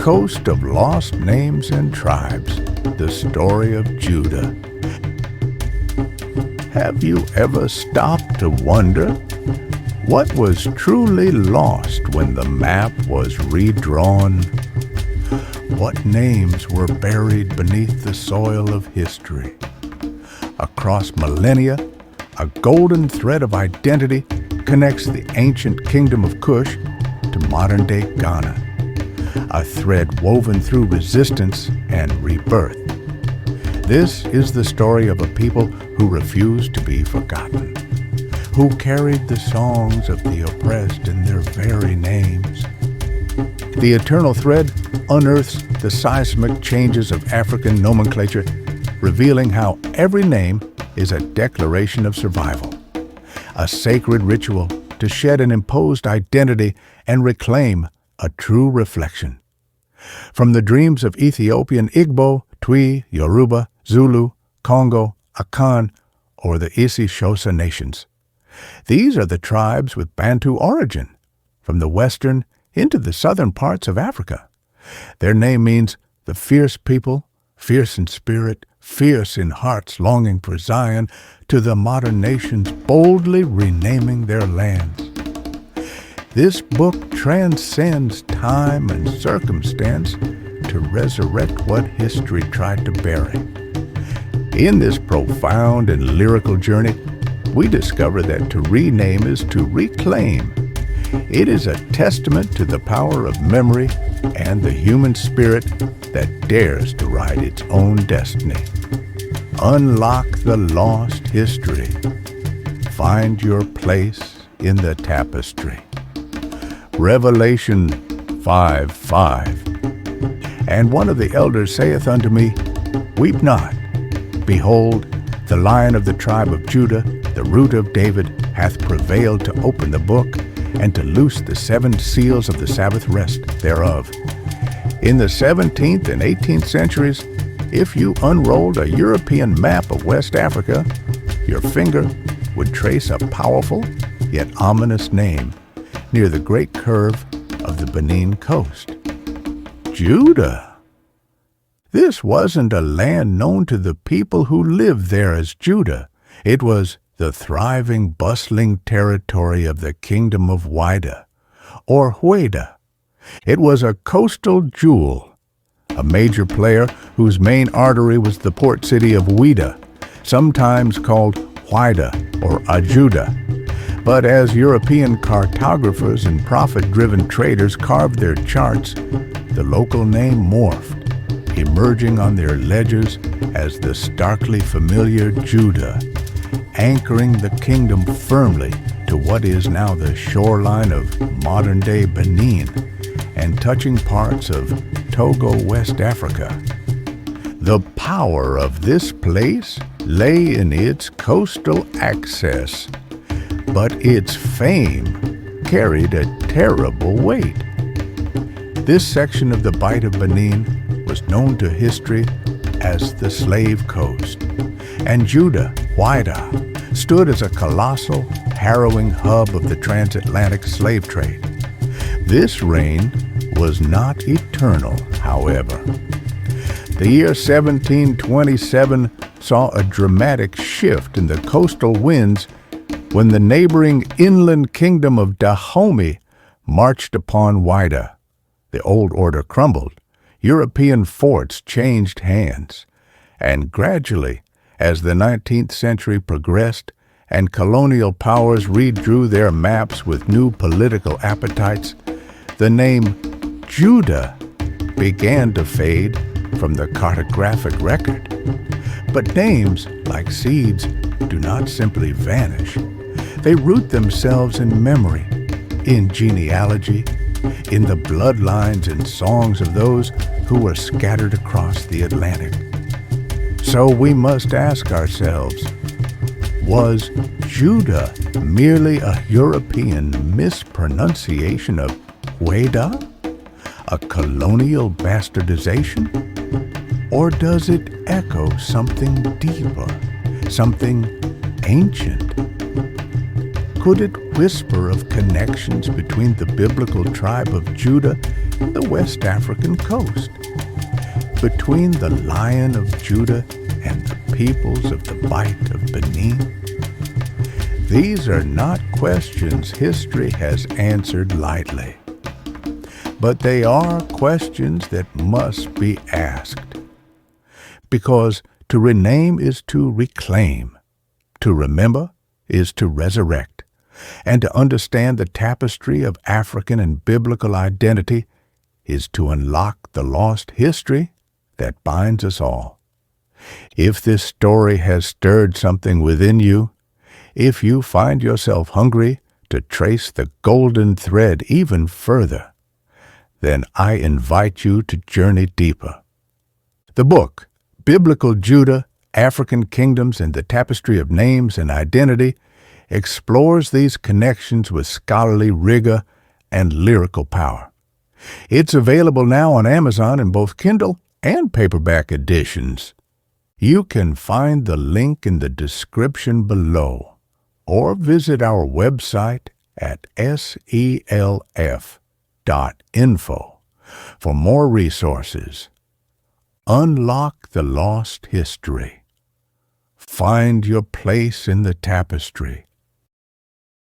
coast of lost names and tribes, the story of Juda. Have you ever stopped to wonder what was truly lost when the map was redrawn? What names were buried beneath the soil of history? Across millennia, a golden thread of identity connects the ancient Kingdom of Kush to modern-day Ghana, a thread woven through resistance and rebirth. This is the story of a people who refused to be forgotten, who carried the songs of the oppressed in their very names. The eternal thread unearths the seismic changes of African nomenclature, revealing how every name is a declaration of survival, a sacred ritual to shed an imposed identity and reclaim a true reflection. From the dreams of Ethiopian Heebo, Twi, Yoruba, Zulu, Congo, Akan, or the Isi-Xhosa nations. These are the tribes with Bantu origin, from the western into the southern parts of Africa. Their name means the fierce people, fierce in spirit, fierce in hearts longing for Zion, to the modern nations boldly renaming their lands. This book transcends time and circumstance to resurrect what history tried to bury. In this profound and lyrical journey, we discover that to rename is to reclaim. It is a testament to the power of memory and the human spirit that dares to write its own destiny. Unlock the lost history. Find your place in the tapestry. Revelation 5:5. And one of the elders saith unto me, Weep not. Behold, the Lion of the tribe of Judah, the root of David, hath prevailed to open the book and to loose the 7 seals of the Sabbath rest thereof. In the 17th and 18th centuries, if you unrolled a European map of West Africa, your finger would trace a powerful yet ominous name near the great curve of the Benin coast. Juda. This wasn't a land known to the people who lived there as Judah. It was the thriving, bustling territory of the Kingdom of Whydah, or Whydah. It was a coastal jewel, a major player whose main artery was the port city of Whydah, sometimes called Whydah or Juda. But as European cartographers and profit-driven traders carved their charts, the local name morphed, emerging on their ledgers as the starkly familiar Juda, anchoring the kingdom firmly to what is now the shoreline of modern-day Benin and touching parts of Togo, West Africa. The power of this place lay in its coastal access, but its fame carried a terrible weight. This section of the Bight of Benin was known to history as the Slave Coast, and Juda, Whydah, stood as a colossal, harrowing hub of the transatlantic slave trade. This reign was not eternal, however. The year 1727 saw a dramatic shift in the coastal winds when the neighboring inland kingdom of Dahomey marched upon Whydah. The old order crumbled, European forts changed hands, and gradually, as the 19th century progressed and colonial powers redrew their maps with new political appetites, the name Juda began to fade from the cartographic record. But names, like seeds, do not simply vanish. They root themselves in memory, in genealogy, in the bloodlines and songs of those who were scattered across the Atlantic. So we must ask ourselves, was Juda merely a European mispronunciation of Whydah? A colonial bastardization? Or does it echo something deeper, something ancient? Could it whisper of connections between the biblical tribe of Judah the West African coast, between the Lion of Judah and the peoples of the Bight of Benin? These are not questions history has answered lightly, but they are questions that must be asked. Because to rename is to reclaim, to remember is to resurrect, and to understand the tapestry of African and biblical identity is to unlock the lost history that binds us all. If this story has stirred something within you, if you find yourself hungry to trace the golden thread even further, then I invite you to journey deeper. The book, Biblical Judah, African Kingdoms and the Tapestry of Names and Identity, explores these connections with scholarly rigor and lyrical power. It's available now on Amazon in both Kindle and paperback editions. You can find the link in the description below, or visit our website at self.info for more resources. Unlock the lost history. Find your place in the tapestry.